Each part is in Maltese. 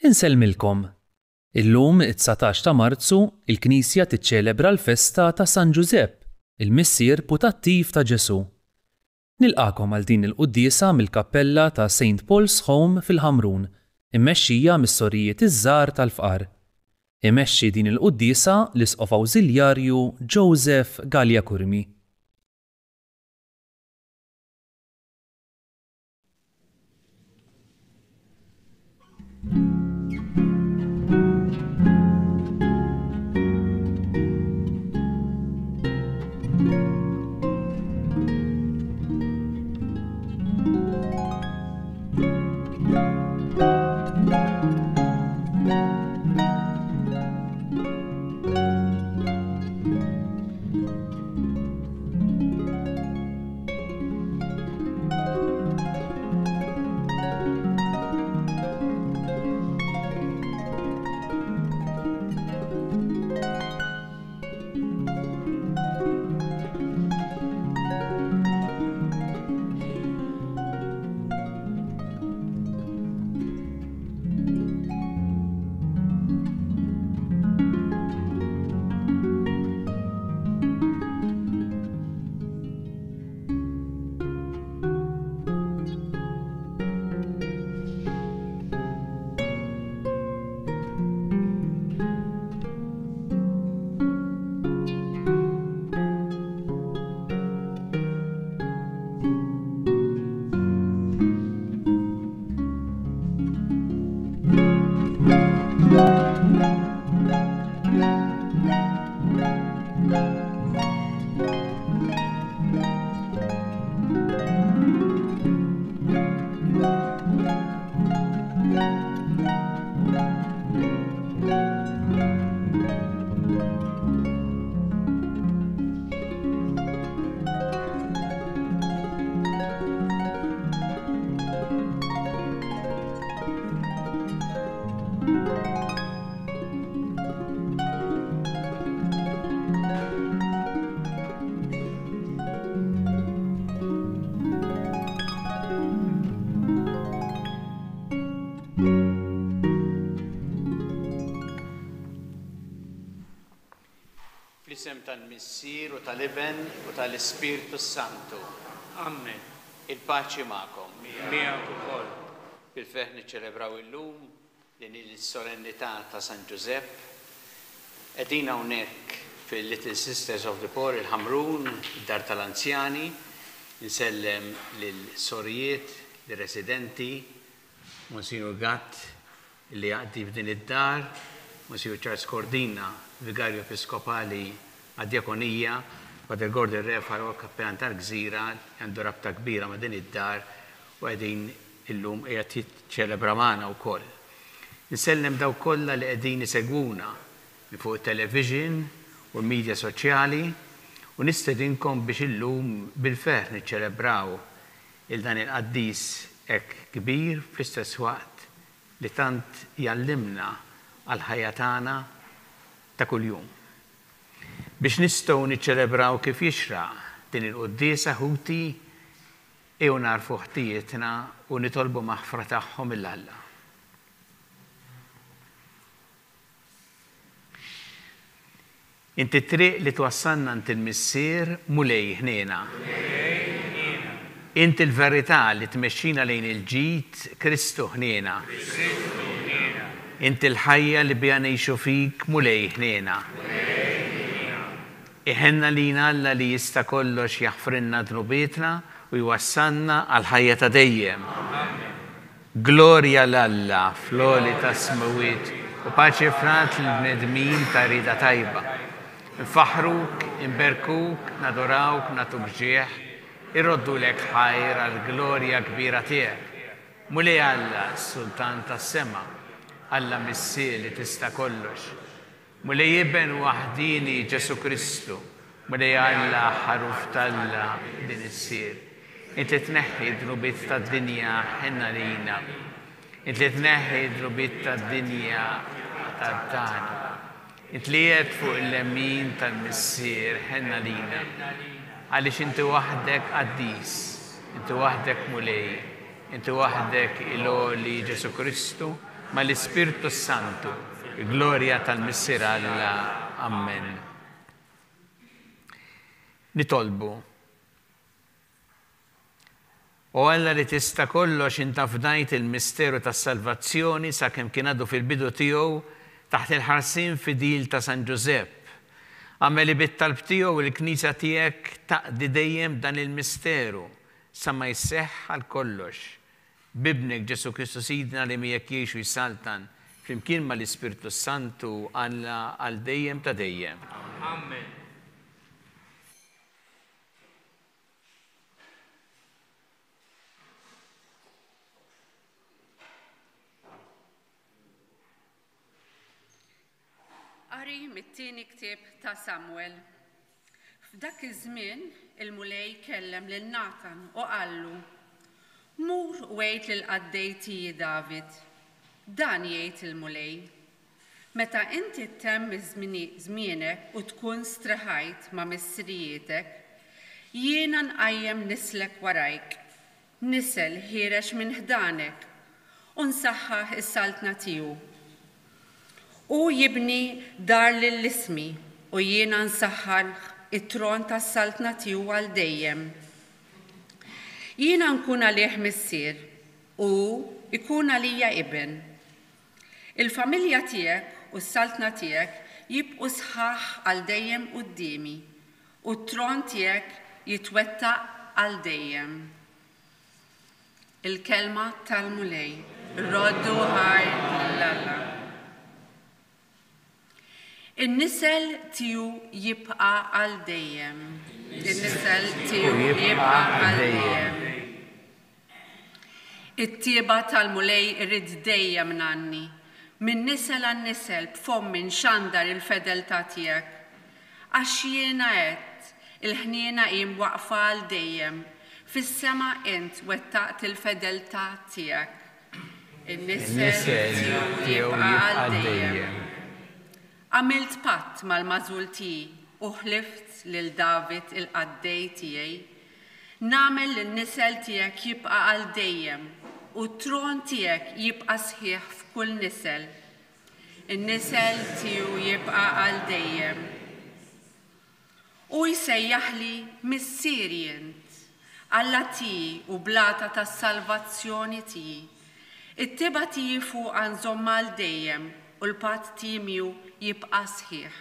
Insellmilkom. Illum, 19 ta' Marzu, il-Knisja tiċċelebra l-festa ta' San Giuseppe, il-missier putattiv ta' Ġesu. Nilqakom għal din il-quddiesa mill-kappella ta' St. Paul's Home fil-Ħamrun, immexxija mis-sorijiet iż-żgħar tal-Fqar. Imexxi din il-quddiesa l-Isqof Awżiljarju Joseph Gallia Kurmi. Fl-isem tal-Missier u tal-Iben u tal-Ispirtu Santu. Amen. Il-paċi magħkom. Miegħek ukoll. Bil-feħ niċċelebraw illum din il-solennità ta' San Giuseppe. Qegħdin hawnhekk fil-Little Sisters of the Poor il-Ħamrun, id-dar tal-anzjani, insellem lil-sorijiet, lir-residenti, Monsignor Gatt li għaddi f'din id-dar, Monsignor Charles Cordina, Vigarju Episkopali għad-Djakonija, Padre Gordon Refaro, Kappellan tal-Gżira, għandu rabta kbira ma' din id-dar u għedin illum qiegħed jiċċelebra magħna wkoll. Nsellem daw kollha li qegħdin isegwuna minn fuq it-television u l-medja soċjali u nistedinkom biex illum bil-feħ niċċelebraw il-dan il-qaddis hekk kbir fl-istess waqt li tant jallimna għal-ħajja tagħna ta' kuljum. Biex nistgħu niċċelebraw kif jixraq din il-quddiesa ħuti ew narfu ħtijietna u nitolbu maħfra tagħhom mill-Alla. Inti triq li twassalna int il-missier mulej ħniena. Inti l-verità li tmexxina lejn il-ġid Kristu ħniena. Inti l-ħajja li biha ngħixu fik mulej ħniena. Iħenna lina Alla li jista' kollox jaħfrinna dnubietna u jwassalna għal ħajja ta' dejjem. Glorja l-Alla fl-għoli ta' smawiet u paċi frat l-bnedmin ta' rida tajba. Nfaħruk, inberkuk, nadorawk, natuk ġieħ, irroddu lek ħajr għal-glorja kbira tiegħek. Mulej Alla, Sultan tas-sema, Alla missier li tista' kollox. Mulej Iben waħdini Ġesu Kristu, mulej Alla ħaruf tal-Alla din issir. Inti tneħħi d-drubiet tad-dinja ħenna lina. Inti tneħħi d-drubiet tad-dinja tad-tana. Inti li qed fuq il-lemmin tal-missier ħenna lina. Għaliex inti waħdek qaddis, inti waħdek mulej, inti waħdek il-għoli Ġesu Kristu, ma l-Ispirtu Santu, glorja tal-Missier Alla. Amen. Nitolbu. U Alla li tista' kollox inta fdajt il-misteru tas-salvazzjoni sakemm kien għadu fil-bidu tiegħu taħt il-ħarsin fidil ta' San Giuseppe. Għameli bit-talb tiegħu il-Knisja tiegħek taqdi dejjem dan il-misteru sa ma jseħħ għal kollox. Bibnek Ġesu Kristu Sidna li miegħek jgħixu jsaltan flimkien mal-Ispirtu Santu Alla għal dejjem ta' dejjem. Amen. Qari mit-tieni ktieb ta' Samuel. F'dak iż-żmien il-mulej kellem lil Natan u qallu: Mur u għid lil qaddejtiji David. Dan jgħid il-mulej: Meta inti temm żmienek u tkun streħajt ma' missrijietek, jiena nqajjem nislek warajk, nisel ħirex minn ħdanek u nsaħħaħ is-saltna tiegħu. U jibni dar lill-ismi u jiena nsaħħar it-tron tas-saltna tiegħu għal dejjem. Jiena nkun għalih missier u ikun għalija ibn. Il-familja tiegħek u s-saltna tiegħek jibqu sħaħ għal dejjem qudiemi u t-tron tiegħek jitwettaq għal dejjem. Il-kelma tal-mulej, roddu ħaj l-Alla. Il-nisel tiju jibqa għal dejjem. Il-nisel tiju jibqa għal dejjem. It-tieba tal-mulej irrid dejjem nanni. Min nisel għan nisel b'fom minn xandar il-fedelta tiegħek. Għax jiena qed il-ħniena jim waqfa għal dejjem. Fis-sema int wettaqt il-fedelta tiegħek. Il-nisel tiju jibqa għal dejjem. Għamilt patt mal-mażul tiegħi u ħlift lil David il-qaddej tiegħi, nagħmel lin-nisel tiegħek jibqa' għal dejjem u t-tron tiegħek jibqa' sħiħ f'kull nisel. In-nisel tiegħu jibqa' għal dejjem. U jsejjaħli missieri int, Alla tiegħi u blata tas-salvazzjoni tiegħi. It-tiba tiegħi fuq nżomm għal dejjem u l-patt tiegħu jibqa' sħiħ.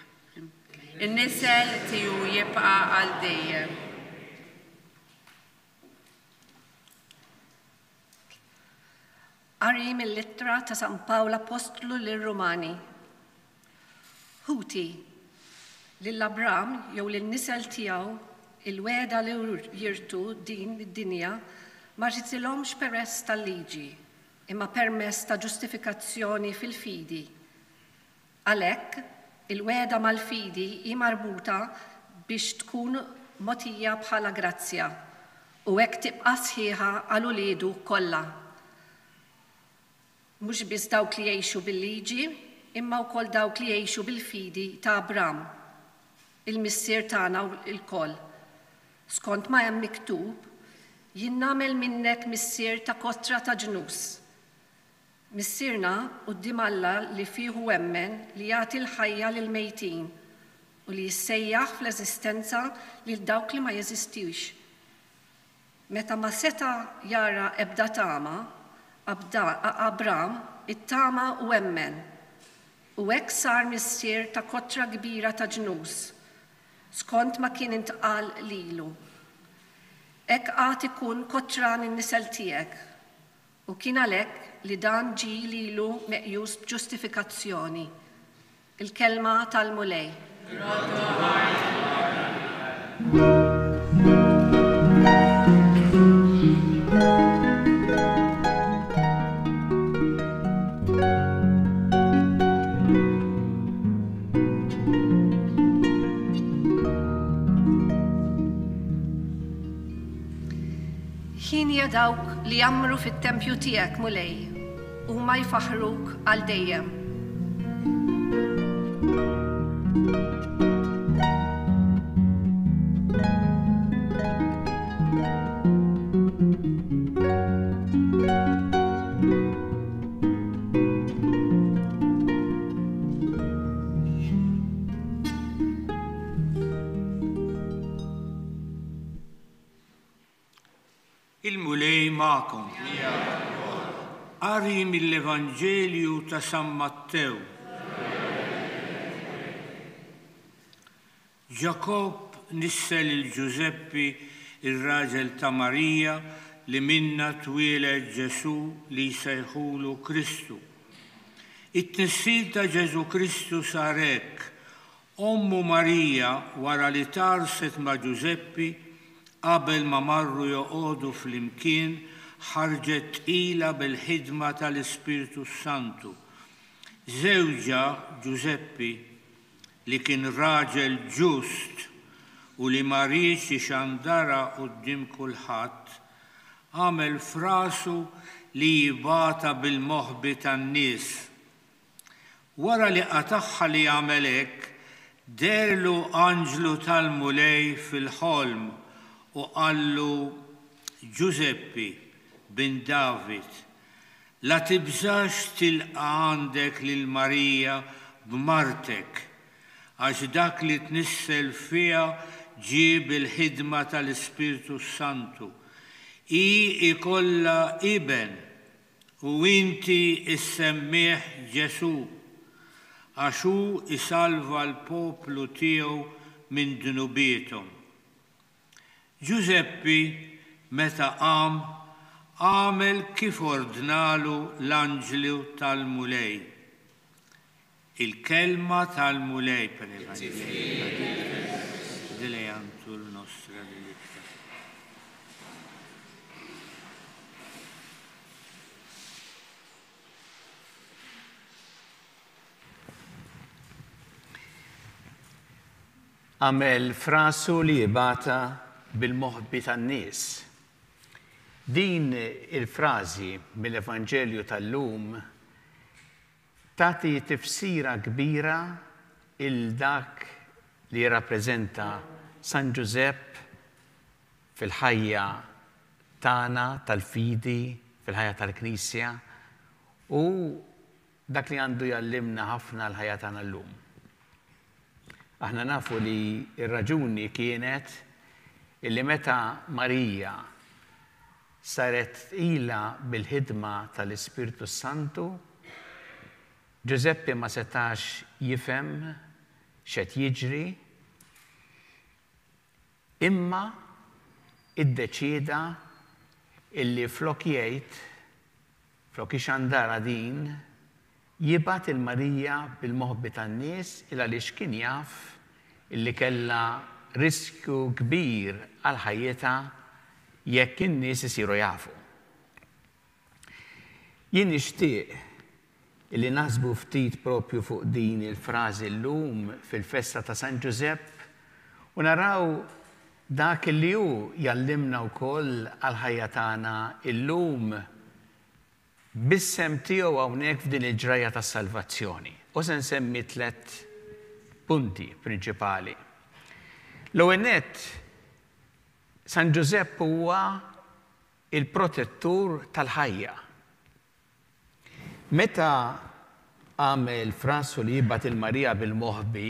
In-nisel tiegħu jibqa' għal dejjem. Qari mill-ittra ta' San Pawl Apostlu lir-Rumani. Ħuti lill-Abram jew lin-nisel tiegħu il-weda li jirtu din id-dinja ma rridilhomx peress tal-liġi, imma permess ta' ġustifikazzjoni fil-fidi. Għalhekk, il-weda mal-fidi hi marbuta biex tkun mogħtija bħala grazzja u hekk tibqa' sħiħa għal uliedu kollha. Mhux biss dawk li jgħixu bil-liġi, imma wkoll dawk li jgħixu bil-fidi ta' Abram, il-missier tagħna l-koll. Skont ma hemm miktub, jien nagħmel minnek missier ta' kotra ta' ġnus. Missierna quddiem Alla li fiehu hemmen li jagħti l-ħajja lil mejtin u li jissejjaħ fl-eżistenza lil dawk li ma jeżistux. Meta ma seta jara ebda tama, Abram it-tama u hemmen u hekk sar missier ta' kotra kbira ta' ġnus, skont ma kien intqal lilu. Hekk għad ikun kotran in-nisel tiegħek u kien għalhekk li dan ġie lilu meqjus b'ġustifikazzjoni. Il-kelma tal-mulej. Ħin dawk li jamru fit-tempju tiegħek mulej u ma jfaħruk għal dejjem. Il-mulej ma'kom. Qari mill-Evanġelju ta' San Mattew. Ġakob nissel il-Ġuseppi ir-raġel ta' Marija li minna twieled Ġesu li jsejħulu Kristu. It-tnissil ta' Ġesu Kristu sar hekk. Ommu Marija wara li tarset ma' Ġuseppi qabel ma marru joqogħdu fl-imkien ħarġet tqila bil-ħidma tal-Ispiritu Santu. Żewġa Ġuseppi li kien raġel ġust u li ma rridx ixandara quddiem kulħadd, għamel f'rasu li jibata bil-moħbi tan-nies. Wara li qataħħa li jagħmel hekk, derlu anġlu tal-mulej fil-ħolm u qallu Ġuseppi bin David, la tibżax tilqa' għandek lil Marija b'martek, għax dak li tnissel fiha ġie bil-ħidma tal-Ispiritu Santu. Hi ikollha iben u inti issemmih Ġesu, għax hu isalva l-poplu tiegħu minn dnubietom. Ġuseppi meta qam għamel kif ordnalu l-anġlu tal-mulej. Il-kelma tal-mulej per Dilejantur nostra delicta. Għamel frasu li jibata bil-moħbi tan-nies. Din il-frażi mill-Evanġelju tal-lum tagħti tifsira kbira il-dak li jirrappreżenta San Giuseppe fil-ħajja tagħna tal-fidi, fil-ħajja tal-Knisja u dak li għandu jallimna ħafna l-ħajja tagħna llum. Aħna nafu li r-raġuni kienet illi meta Marija saret ila bil-ħidma tal-Ispiritu Santu, Ġuseppi ma setax jifhem x'qed jiġri, imma iddeċieda illi flok jgħid, flok ixandara din, jibgħat il-Marija bil-moħbi tan-nies il għaliex kien jaf illi kellha riskju kbir għal ħajjitha jekk in-nies isiru jafu. Jien nixtieq illi naħsbu ftit propju fuq din il-frażi llum fil-festa ta' San Giuseppe u naraw dak li hu jallimna wkoll għal ħajja tagħna illum bis-sem tiegħu hawnhekk f'din il-ġraja tas-salvazzjoni. U se nsemmi 3 punti prinċipali. L-ewwel nett, San Giuseppe huwa il-protettur tal-ħajja. Meta għamel frasu li jibgħat il-Marija bil-moħbi,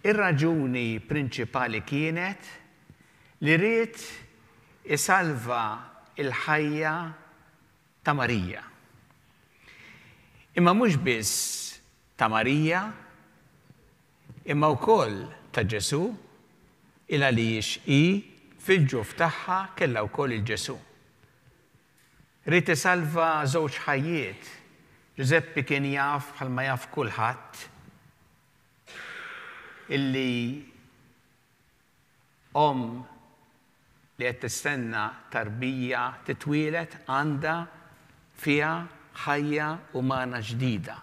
ir-raġuni prinċipali kienet li ried isalva il-ħajja ta' Marija. Imma mhux biss ta' Marija, imma wkoll ta' Ġesu, il għaliex hi fil-ġuf tagħha kellha wkoll il-Ġesu. Ried isalva żewġ ħajjiet. Ġuseppi kien jaf bħalma jaf kulħadd illi li qed tistenna tarbija titwielet għandha fiha ħajja umana ġdida.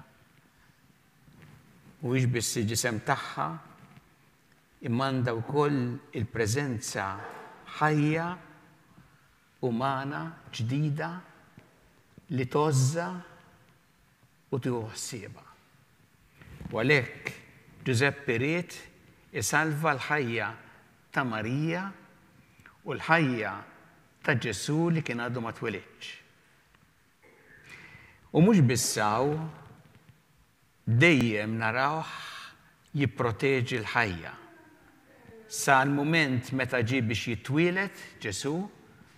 Mhuwiex biss il-ġisem tagħha, imma għandha wkoll il-preżenza ħajja umana ġdida li tożza u tieħu ħsiebha. U għalhekk Ġuseppi ried isalva l-ħajja ta' Marija u l-ħajja ta' Ġesu li kien għadu ma twelidx. U mhux biss hawn dejjem narawh jipproteġi l-ħajja. Sa l-mument meta ġie biex jitwielet Ġesu,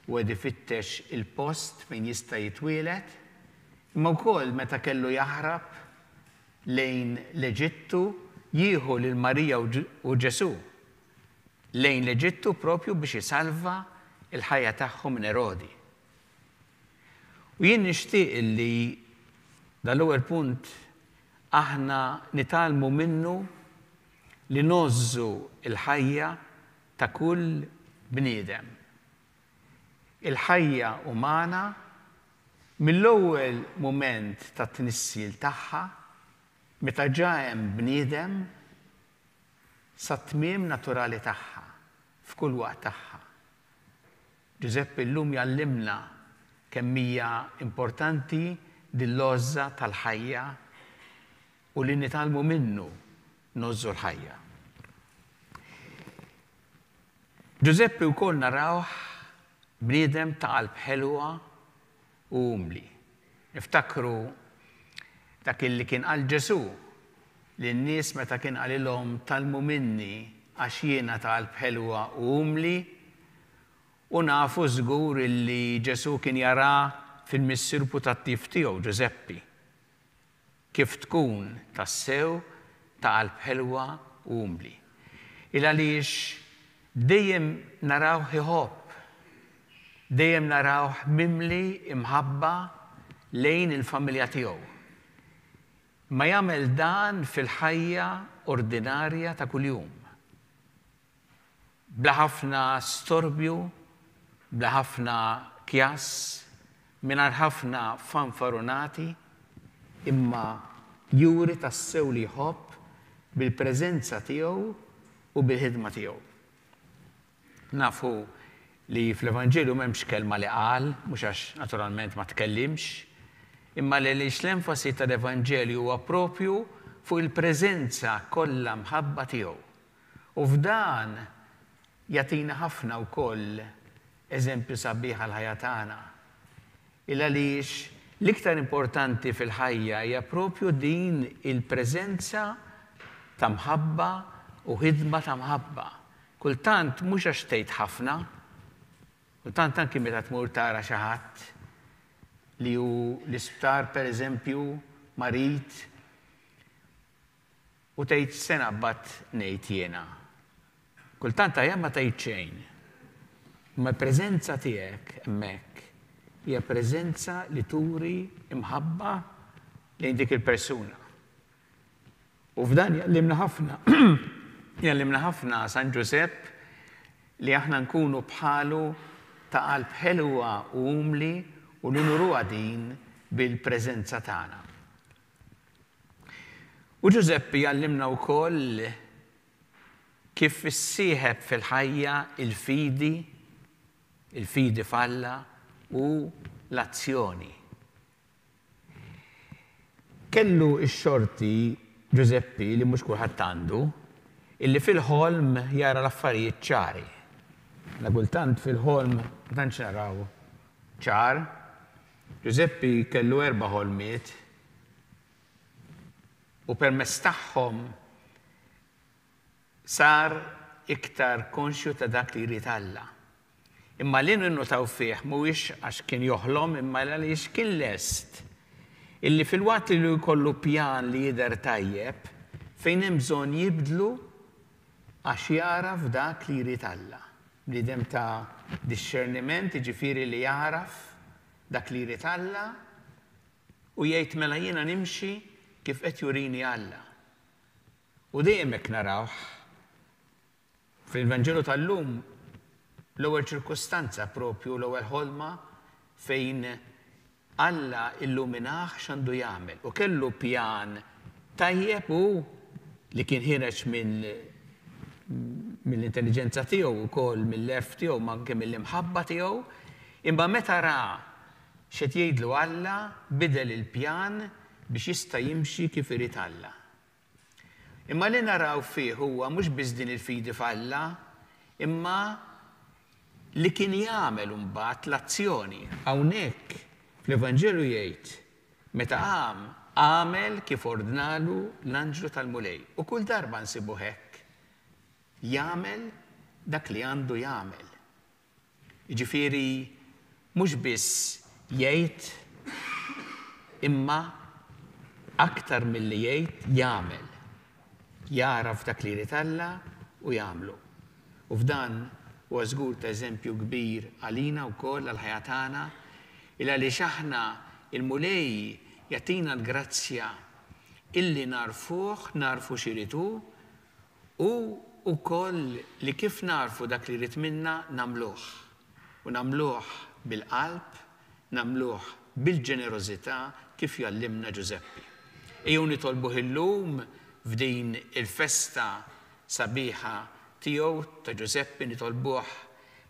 u għed ifittex il-post fejn jista' jitwielet, imma wkoll meta kellu jaħrab lejn l-Eġittu jieħu lil Marija u Ġesu lejn l-Eġittu propju biex jisalva il-ħajja tagħhom minn Erodi. U jien nixtieq li dal-ewwel punt aħna nitalmu minnu li nożżu il-ħajja ta' kull bniedem. Il-ħajja umana mill-ewwel mument ta' tnissil tagħha meta ġa hemm bniedem sa tmiem naturali tagħha f'kull waqt tagħha. Giuseppe llum jallimna kemm hija importanti din l-għoża tal-ħajja u li nitalmu minnu nożżu l-ħajja. Giuseppe wkoll narawh bniedem ta' qalb ħelwa u umli. Niftakru dak li kien qal Ġesu lin-nies meta kien qalilhom talmu minni għax jiena ta' qalb ħelwa u umli, u nafu żgur illi Ġesu kien jara fil-missier putattiv tiegħu Giuseppe kif tkun tassew ta' qalb ħelwa u umli. Il għaliex dejjem narawh iħobb, dejjem narawh mimli imħabba lejn il-familja tiegħu. Ma jagħmel dan fil-ħajja ordinarja ta' kuljum. Bla ħafna storbju, bla ħafna kjas, mingħajr ħafna fanfarunati, imma juri tassew li jħobb bil-preżenza tiegħu u bil-ħidma tiegħu. Nafu li fl-Evanġelju m'hemmx kelma li qal, mhux għax naturalment ma tkellimx, imma li l-enfasi tal-Evanġelju huwa propju fuq il-preżenza kollha mħabba tiegħu. U f'dan jagħtina ħafna wkoll eżempju sabiħ għall-ħajja tagħna. Il għaliex l-iktar importanti fil-ħajja hija propju din il-preżenza ta' mħabba u ħidma ta' mħabba. Kultant mhux għax tgħid ħafna, kultant anki meta tmur tara xi ħadd li hu l-isptar pereżempju marit u tgħid se naqbad ngħid jiena. Kultant tajja ma tgħid xejn. Imma l-preżenza tiegħek hemmhekk hija preżenza li turi imħabba lejn dik il-persuna. U f'dan jallimna ħafna San Giuseppe li aħna nkunu bħalu ta' qalb ħelwa u umli u li nuruha din bil-preżenza tagħna. U Giuseppe jallimna wkoll kif issieħeb fil-ħajja il-fidi falla u l-azzjoni. Kellu x-xorti Giuseppe li mhux kulħadd għandu, illi fil-ħolm jara l-affarijiet ċari. La kultant fil-ħolm ma tantx naraw ċar. Giuseppe kellu 4 ħolmiet u permezz tagħhom sar iktar konxju ta' dak li jrid Alla. Imma li ninnotaw fih mhuwiex għax kien joħlom imma għaliex kien lest illi fil-waqt li jkollu pjan li jidher tajjeb fejn hemm bżonn jibdlu għax jaraf dak li jrid Alla. Bniedem ta' discerniment, jiġifieri li jaraf dak li jrid Alla u jgħid mela jiena nimxi kif qed jurini Alla. U dejjem hekk narawh fil-Vanġelu tal-lum l-ewwel ċirkustanza propju l-ewwel ħolma fejn Alla illuminaħ x'għandu jagħmel u kellu pjan tajjeb u li kien ħireġ mill-intelligenza tiegħu wkoll mill-lef tiegħu ma anke mill-imħabba tiegħu, imma meta ra x'qed jgħidlu Alla bidel il-pjan biex jista' jimxi kif irid Alla. Imma li naraw fih huwa mhux biss din il-fidi f'Alla, imma li kien jagħmel imbagħad l-azzjoni. Hawnhekk fl-Evanġelju jgħid meta għamel kif ordnalu l-anġlu tal-mulej. U kull darba nsibu hekk. Jagħmel dak li għandu jagħmel. Ġifieri mhux biss jgħid imma aktar milli jgħid jagħmel. Jara f'dak li jrid Alla u jagħmlu. U f'dan huwa żgur ta' eżempju kbir għalina wkoll għall-ħajja tagħna il għaliex aħna il-mulej jagħtina l-grazzja illi narfu xiritu u wkoll li kif narfu dak li rrid minna nagħmluh. U nagħmluh bil-qalb, nagħmluh bil-ġenerożità kif jallimna Giuseppe. Ejjew nitolbuh illum f'din il-festa sabiħa tiegħu ta' Giuseppe nitolbuh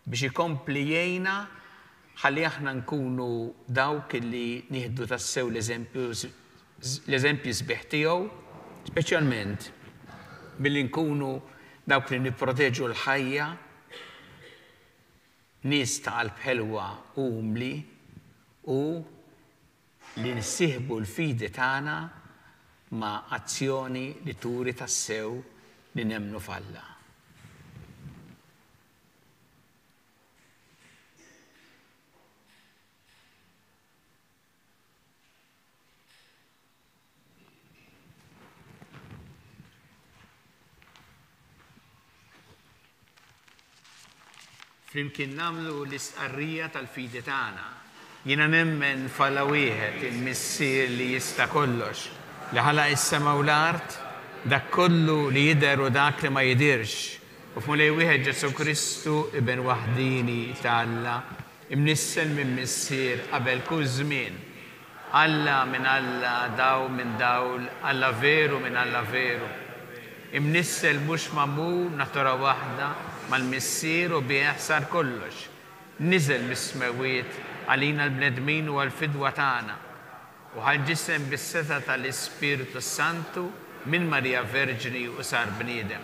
biex ikompli jgħinna ħalli aħna nkunu dawk li nieħdu tassew l-eżempju sbieħ tiegħu, speċjalment billi nkunu dawk li nipproteġu l-ħajja, nies ta' qalb ħelwa u umli u li nsieħbu l-fidi tagħna ma' azzjoni li turi tassew li nemmnu f'Alla. Flimkien nagħmlu l-istqarrija tal-fidi tagħna. Jiena nemmen f'Alla wieħed il-Missier li jista' kollox, li ħalaq is-sema u l-art, dak kollu li jidher u dak li ma jidirx. U f'Mulej wieħed Ġesu Kristu ibn waħdini ta' Alla, imnissel minn Missier qabel kull żmien. Alla minn Alla, daw minn dawl, Alla veru minn Alla veru. Imnissel mhux magħmul natura waħda mal-Missier u bih sar kollox. Niżel mis-smewiet għalina l-bnedmin u għal-fidwa tagħna. U ħalġisem bis-seta tal-Ispiritu Santu minn Marija Verġini u sar bniedem.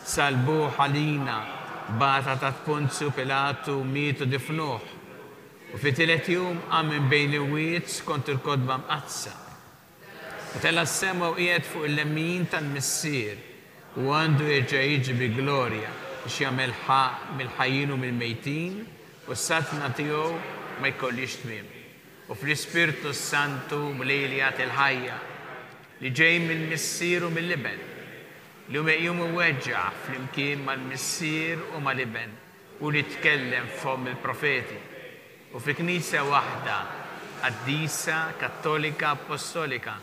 Salbuh għalina bata ta' Ponzju Pilatu mietu difnuh. U fi tielet jum qam minn bejn il-wiet skont il-kodba mqazza. U tella s-sema u qiegħed fuq il-lemmin tal-Missier u għandu jerġa' jiġi bi glorja biex jagħmel ħaq mill-ħajjin u mill-mejtin u s-satna tiegħu ma jkollix tmiem. U fl-Ispiritu Santu mulej li jagħti l-ħajja li ġej mill-Missier u mill-Liben li hu meqjum iweġġa' flimkien mal-Missier u mal-Liben u li tkellem f'hom il-profeti. U fi Knisja waħda qaddisa Kattolika Apostolika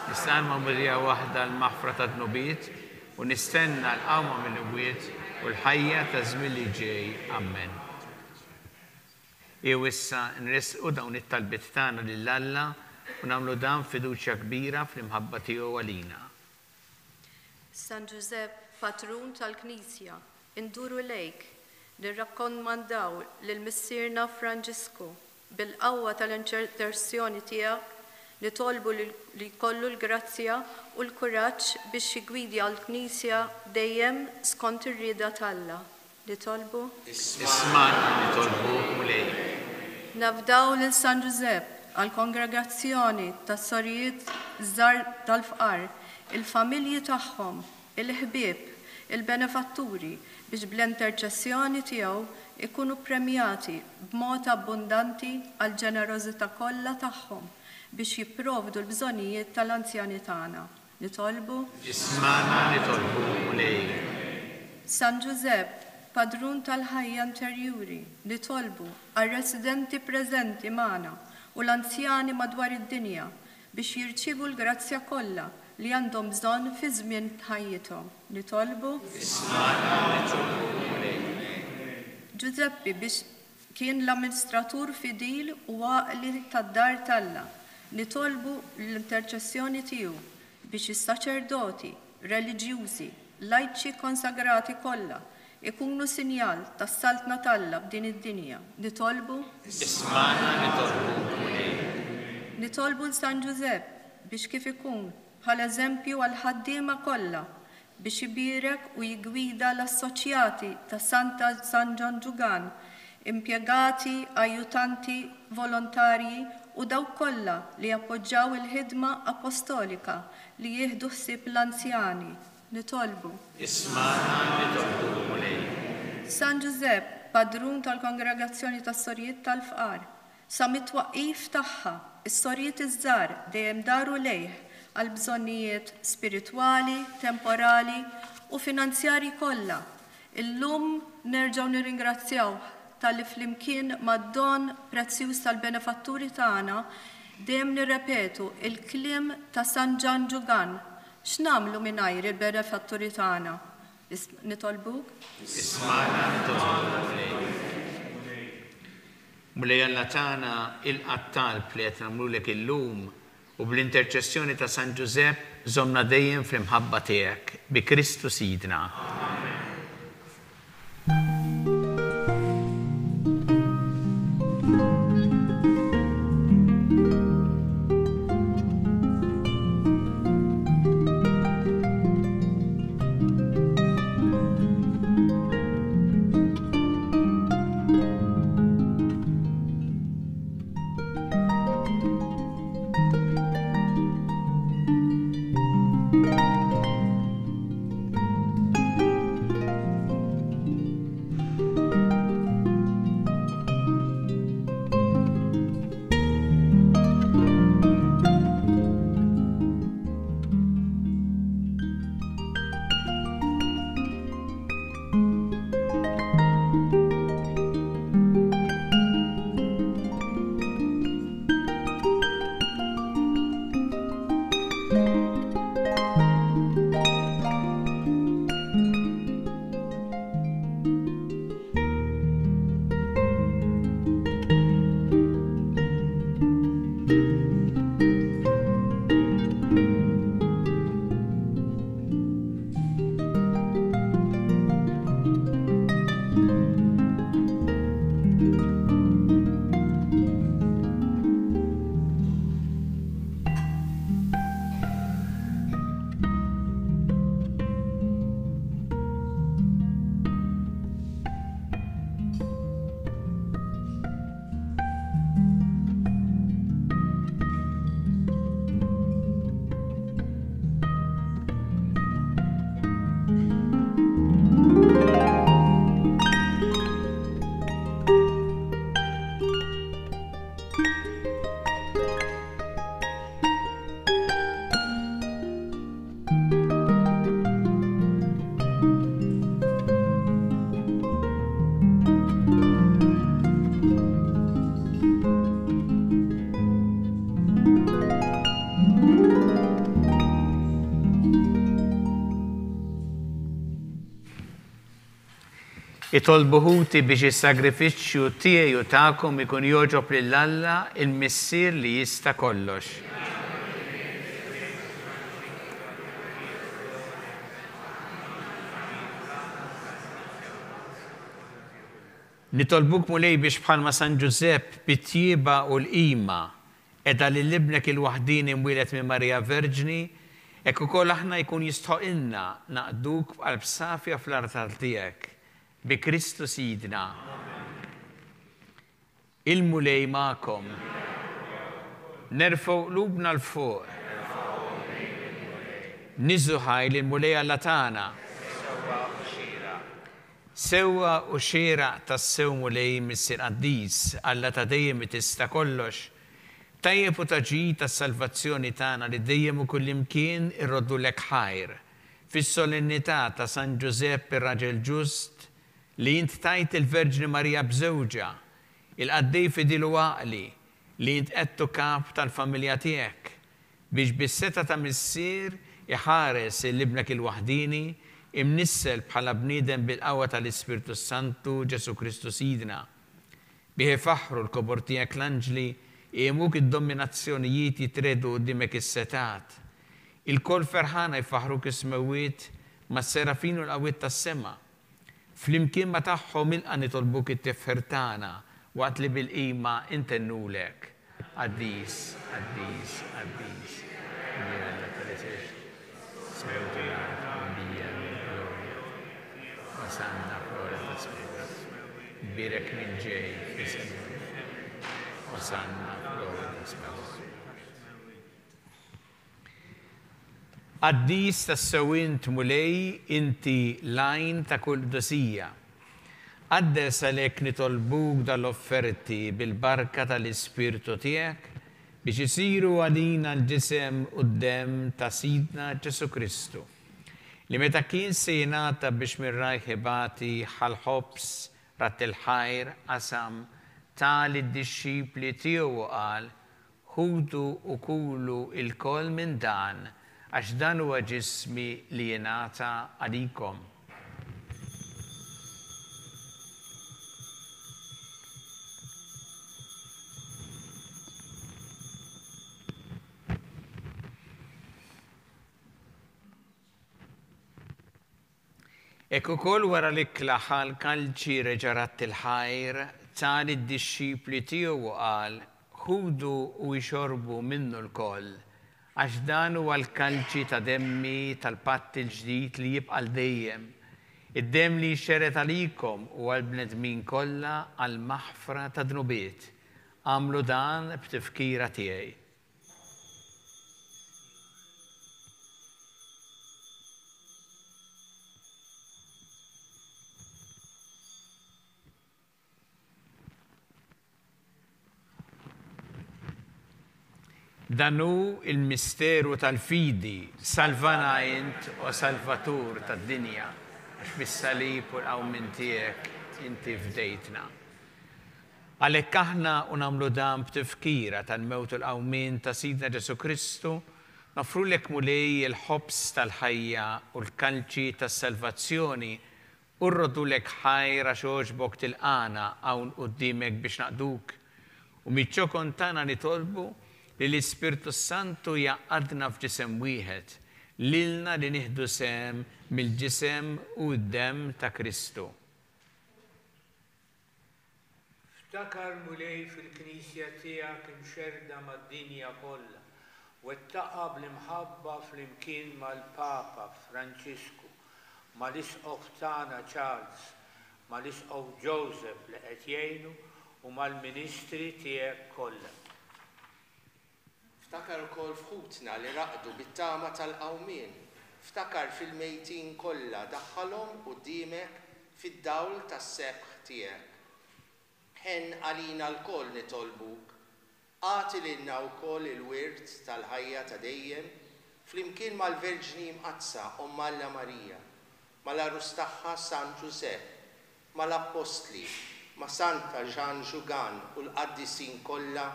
nistenna Marija waħda l-maħfra ta' dnubiet u nistenna l-qawma mill-imwiet u l-ħajja ta' żmien li ġej. Amen. Jew issa nresqu dawn it-talbiet tagħna lil Alla u nagħmlu dan fiduċja kbira fl-imħabba tiegħu għalina. San Giuseppe, patrun tal-Knisja, induru lejk nirrakkomandaw lill-Missierna Franġisku bil-qawwa tal-intercessjoni tiegħek nitolbu li jkollu l-grazzja u l-kuraġġ biex jigwidja l-Knisja dejjem skont ir-rieda tal-Alla. Nitolbu? Isma'na nitolbu mulej. Nafdaw lil San Giuseppe għall-kongregazzjoni tas-sorijiet żgħar tal-fqar, il-familji tagħhom, il-ħbieb, il-benefatturi biex bl-interċessjoni tiegħu ikunu premjati b'mod abbundanti għall-ġenerożità kollha tagħhom biex jipprovdu l-bżonnijiet tal-anzjani tagħna. Nitolbu? Isma'na nitolbu mulej. San Giuseppe, padrun tal-ħajja interjuri, nitolbu għal-residenti preżenti magħna u l-anzjani madwar id-dinja biex jirċievu l-grazzja kollha li għandhom bżonn fi żmien ħajjithom. Nitolbu? Isma'na nitolbu mulej. Giuseppe biex kien l-amministratur fidil u għaqli tad-dar tal-Alla. Nitolbu l-interċessjoni tiegħu biex is-saċerdoti, reliġjużi, lajċi konsagrati kollha ikunu sinjal tas-saltna tal-Alla b'din id-dinja. Nitolbu? Isma'na nitolbu mulej. Nitolbu l-San Giuseppe biex kif ikun bħal eżempju għal ħaddiema kollha biex ibirek u jigwida l-assoċjati ta' Santa San John Ġugan, impjegati, ajutanti, volontarji u dawk kollha li appoġġjaw il-ħidma apostolika li jieħdu ħsieb l-anzjani. Nitolbu. Isma'na nitolbu mulej. San Giuseppe, padrun tal-Kongregazzjoni tas-Sorjiet tal-Fqar. Sa mit-twaqqif tagħha, is-sorjiet iż-żgħar dejjem daru lejh għal bżonnijiet spiritwali, temporali u finanzjari kollha. Illum nerġgħu nirringrazzjaw tal-li flimkien mad-don prezzjuż tal-benefatturi tagħna dejjem nirrepetu il-kliem ta' San Gian Giugan. X'namlu mingħajr il-benefatturi tagħna? Nitolbuk? Isma'na nitolbuk. Mulej Alla tagħna il-qattalb li qed nagħmlulek illum u bl-interċessjoni ta' San Giuseppe żommna dejjem fl-imħabba tiegħek bi Kristu Sidna. Itolbuħuti biex is-sagrifiċċju tiegħi u tagħkom ikun jogħġob lil Alla il-Missier li jista' kollox. Nitolbuk mulej biex bħalma San Giuseppe bit-tjieba u l-qima edha li libnek il-waħdini mwieled minn Marija Verġni, hekk ukoll aħna jkun jistħoqilna naqduk b'qalb safja fl-artar tiegħek. Bi Kristu Sidna. Il-mulej ma'kom. Nerfgħu qlubna l-fuq. Niżuħaj li l-mulej Alla tagħna. Sewwa u xieraq tas-sew mulej Missier Qaddis Alla ta' dejjem tista' kollox. Tajjeb u taġid tas-salvazzjoni tagħna li dejjem u kullimkien irroddu lek ħajr. Fis-solennità ta' San Giuseppe ir-Raġel Ġust li jint tajt il-Verġni Marija bżewġa, il-qaddej fidilu għaqli, li jint qedtu kap tal-familja tiegħek, biex bis-seta ta' missier iħares il-libnek il-waħdini, imnissel bħala bniedem bil-qawwa tal-Ispirtu Santu Ġesu Kristu Sidna. Bih ifaħħru l-kobor tiegħek l-anġli, jemuk id-dominazzjonijiet jitredu qudiemek is-setat. Il-kol ferħana jfaħruk ismewwiet mas-serafin u l-qawwiet tas-sema. Flimkien ma tagħhom ilqa' nitolbuk it-tifħir tagħna waqt li bil-qima intennulek. Qaddis, Qaddis, Qaddis. Osanna flora ta' spirito. Birek minn ġej fisem. Osanna flora ta' spirito. Qaddis tas-sewwint mulej inti lajn ta' kull dosija. Qaddes għalhekk nitolbuk dal-offerti bil-barka tal-Ispirtu tiegħek biex isiru għalina l-ġisem u d-dem ta' Sidna Ġesu Kristu, li meta kien se jingħata biex mir-rajħibati ħal-ħobs rat il-ħajr qasam tali d-dixxipli tiegħu qal ħudu u kulu il-kol minn dan għax dan huwa ġismi li jingħata għalikom. Ek ukoll wara li klaħal kalċi reġarat il-ħajr tali d-dixxipli tiegħu qal ħudu u jxorbu minnu l-koll għax dan huwa l-kalċi ta' demmi tal-patt il-ġdid li jibqa' dejjem. Id-dem li jxeret għalikom u għall-bnedmin kollha għall-maħfra ta' dnubiet. Għamlu dan b'tifkira tiegħi. Danu il-misteru tal-fidi, salvana int u salvatur tad-dinja, għax bis-salib u l-qawmin tiegħek inti fdejtna. Għalhekk aħna u nagħmlu dan b'tifkira tal-mewt u l-qawmin ta' Sidna Ġesu Kristu, nofrulek mulej il-ħobs tal-ħajja u l-kalċi tas-salvazzjoni u rrodulek ħajra xogħġbok tilqana hawn quddiemek biex naqduk. U miċ-ċokon tagħna nitolbu li l-Ispirtu Santu jaqadna f'ġisem wieħed, lilna li nieħdu sem mill-ġisem u d-dem ta' Kristu. Ftakar mulej fil-Knisja tiegħek imxerda mad-dinja kollha u ttaqab l-imħabba flimkien mal-Papa Franċisku, mal-Isqof tagħna Charles, mal-Isqof Joseph li qed jgħinu u mal-Ministri tiegħek kollha. Ftakar ukoll fħutna li raqdu bit-tama tal-qawmien. Ftakar fil-mejtin kollha daħħalhom quddiemek fid-dawl tas-sebħ tiegħek. Ħen għalina l-koll nitolbuk, għati lilna wkoll il-wirt tal-ħajja ta' dejjem flimkien mal-Verġni Mqazza Omma Alla Marija, mal-arus tagħha San Ġusepp, mal-Apostli, ma' Santa Jean Jugan u l-qaddisin kollha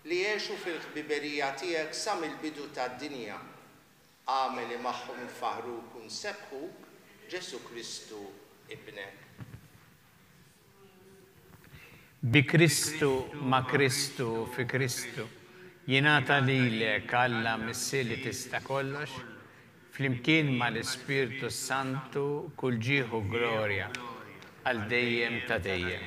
li jgħixu fil-ħbiberija tiegħek sa mill-bidu tad-dinja. Għamel li magħhom faħruk u nsebħuk Ġesu Kristu ibnek. Bi Kristu, ma' Kristu, fi Kristu, jingħata lilek Alla Missier li tista' kollox, flimkien mal-Ispirtu Santu kull ġieħu glorja għal dejjem ta' dejjem.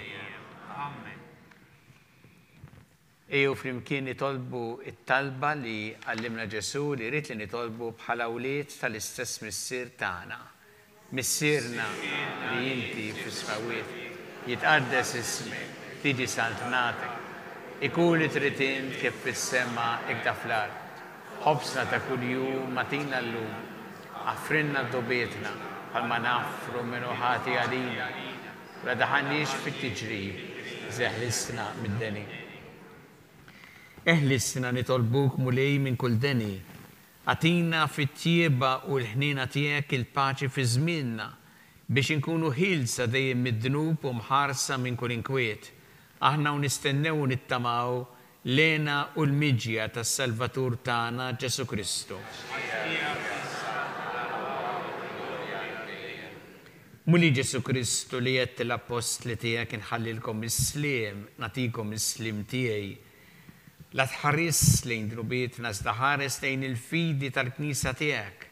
Ejju flimkien nitolbu it-talba li għallimna Ġesu li rrid li nitolbu bħala wlied tal-istess missier tagħna. Missierna li inti fis-smawiet jitqaddes ismek, tiġi saltnatek, ikun li trid int kif fis-sema hekk fl-ard. Ħobsna ta' kuljum matina llum, affrinna d-dobietna bħalma naffru minnu ħati għalina, la daħannix fit-tiġrib, zeħlisna mid-deni. Eħlisna nitolbuk mulej minn kull deni, għatina fit-tieba u l-ħnina tiegħek il-paċi fi żmienna biex inkunu ħilsa dejjem mid-dnub u mħarsa minn kull inkwiet. Aħna u nistennew u nittamaw lena u l-miġja tas-Salvatur tagħna Ġesu Kristu. Muli Ġesu Kristu li jett l-apostli tiegħek inħallilkom is-sliem, natikom is-slim tiegħi. La tħares lejn drubietna iżda ħares lejn il-fidi tal-Knisja tiegħek.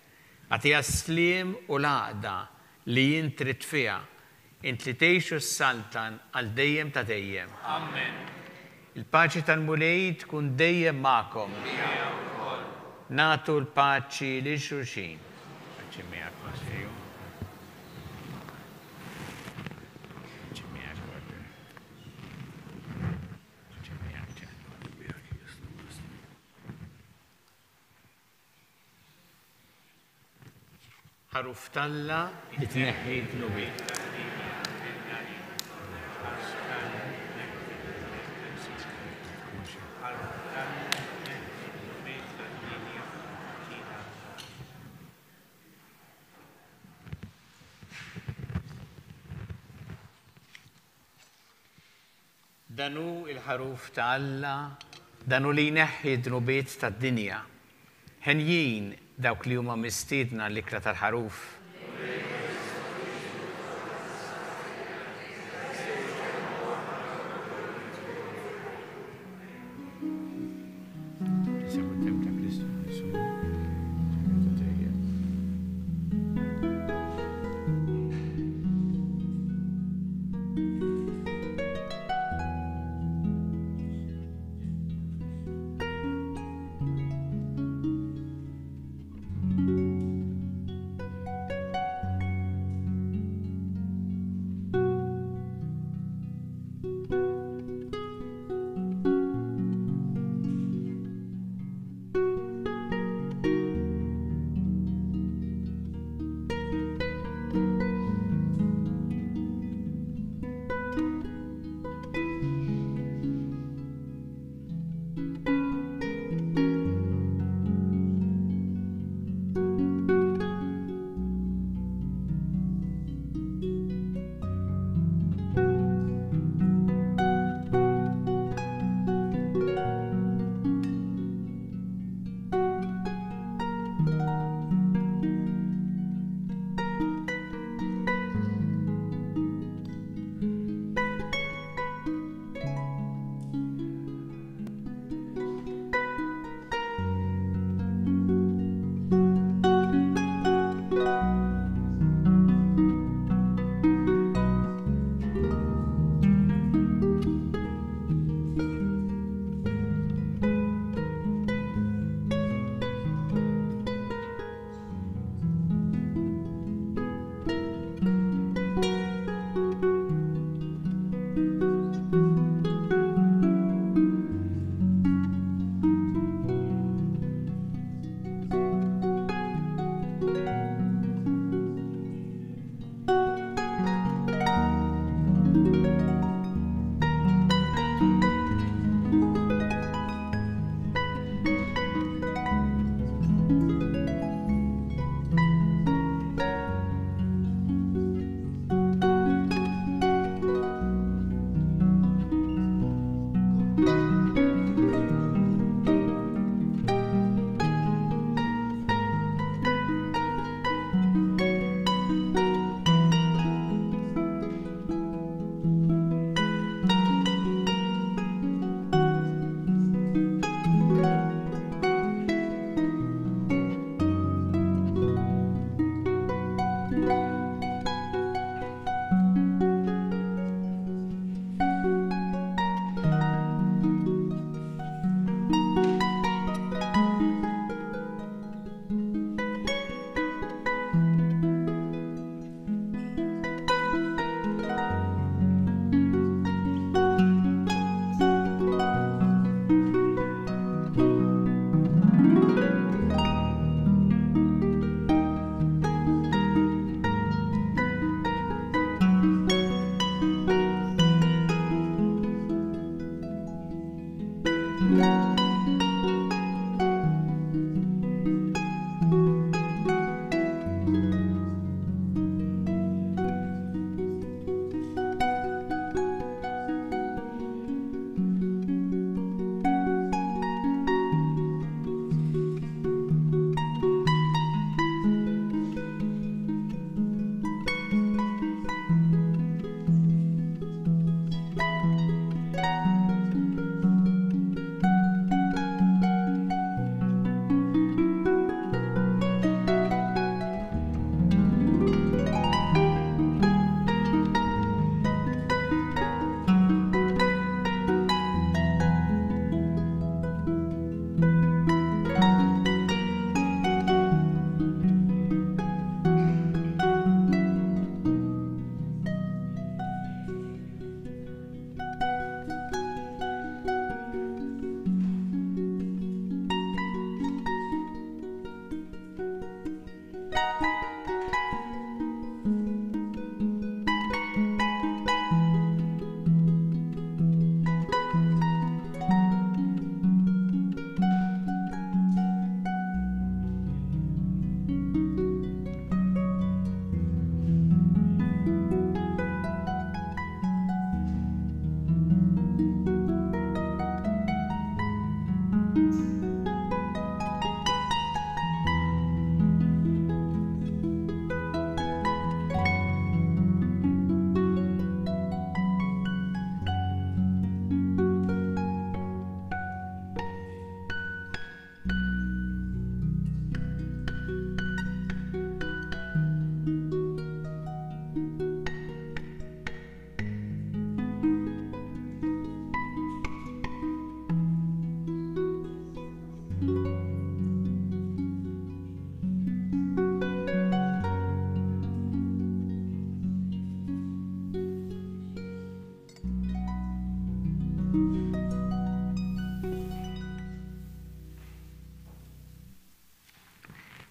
Għatiha sliem u l-għaqda li jint trid fiha, int li tgħixu s-saltan għal dejjem ta' dejjem. Amen. Il-paċi tal-mulej tkun dejjem magħkom. Nagħtu l-paċi lil xulxin. Paċi miegħek Masfiju. Ħaruf talla li tneħħi d-nubiet. Danu il-ħaruf ta' Alla, danu li jneħħi drubiet tad-dinja. Ħenjin dawk li huma mistiedna l-ikra tal-ħaruf.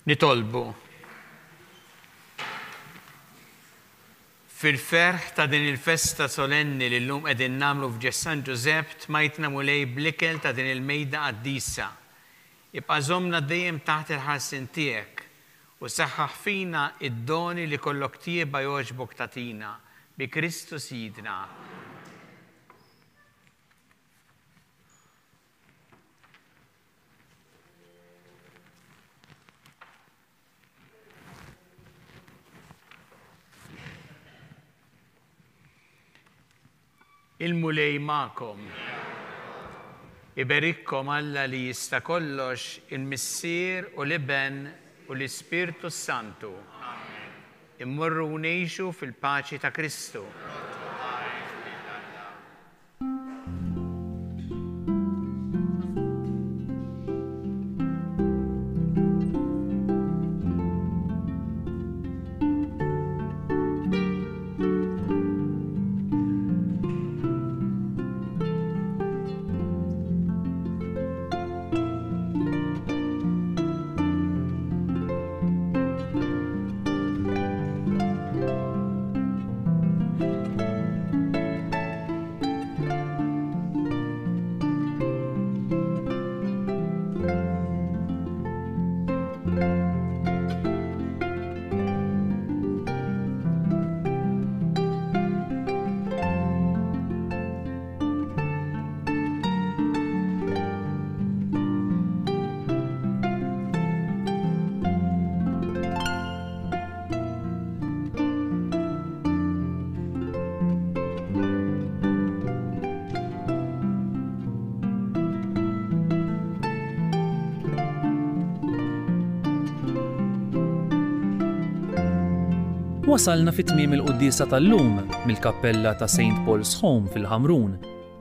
Nitolbu. Fil-ferħ ta' din il-festa solenni li l-lum qegħdin nagħmlu f'Ġest San Giuseppe tmajtna mulej bl-ikel ta' din il-mejda qaddisa. Ibqa' żommna dejjem taħt il-ħarsien tiegħek u saħħaħ fina id-doni li kollok tieba jogħġbok tagħtina bi Kristu Sidna. Il-mulej ma'kom. Iberikkom Alla li jista' kollox il-Missier u l-Iben u l-Ispirtu Santu. Immorru u ngħixu fil-paċi ta' Kristu. Wasalna fit-tmiem il-qudiesa tal-lum mill-kappella ta' St. Paul's Home fil-Ħamrun,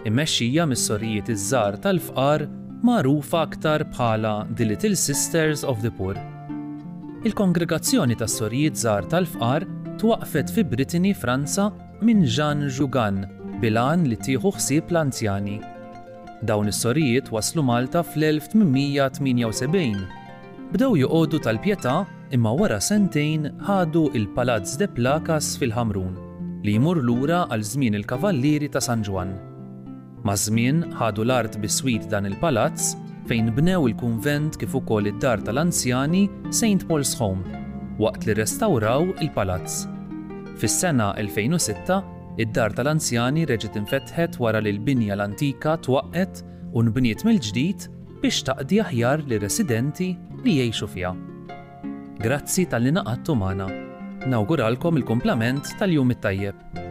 immexxija mis-Sorrijiet iż-żgħar tal-Fqar magħrufa aktar bħala The Little Sisters of the Poor. Il-kongregazzjoni tas-Sorrijiet żgħar tal-Fqar twaqfet fi Brittany, Franza minn Jean Jougan bilan li tieħu ħsieb l-anzjani. Dawn is-sorrijiet waslu Malta fl-1878. Bdew joqogħdu tal-pjetà imma wara sentejn ħadu il-Palazz de Placas fil-Ħamrun li jmur lura għal żmien il-Kavallieri ta' San Ġwan. Ma' żmien ħadu l-art bis-swit dan il-palazz fejn bnew il-kunvent kif ukoll id-dar tal-anzjani St. Paul's Home waqt li restawraw il-palazz. Fis-sena 2006 id-dar tal-anzjani reġgħet infetħet wara li l-binja l-antika twaqqet u nbniet mill-ġdid biex taqdi aħjar li residenti li jgħixu fiha. Grazzi tal-li naqadtu magħna. Nawguralkom il-kumplament tal-jum it-tajjeb.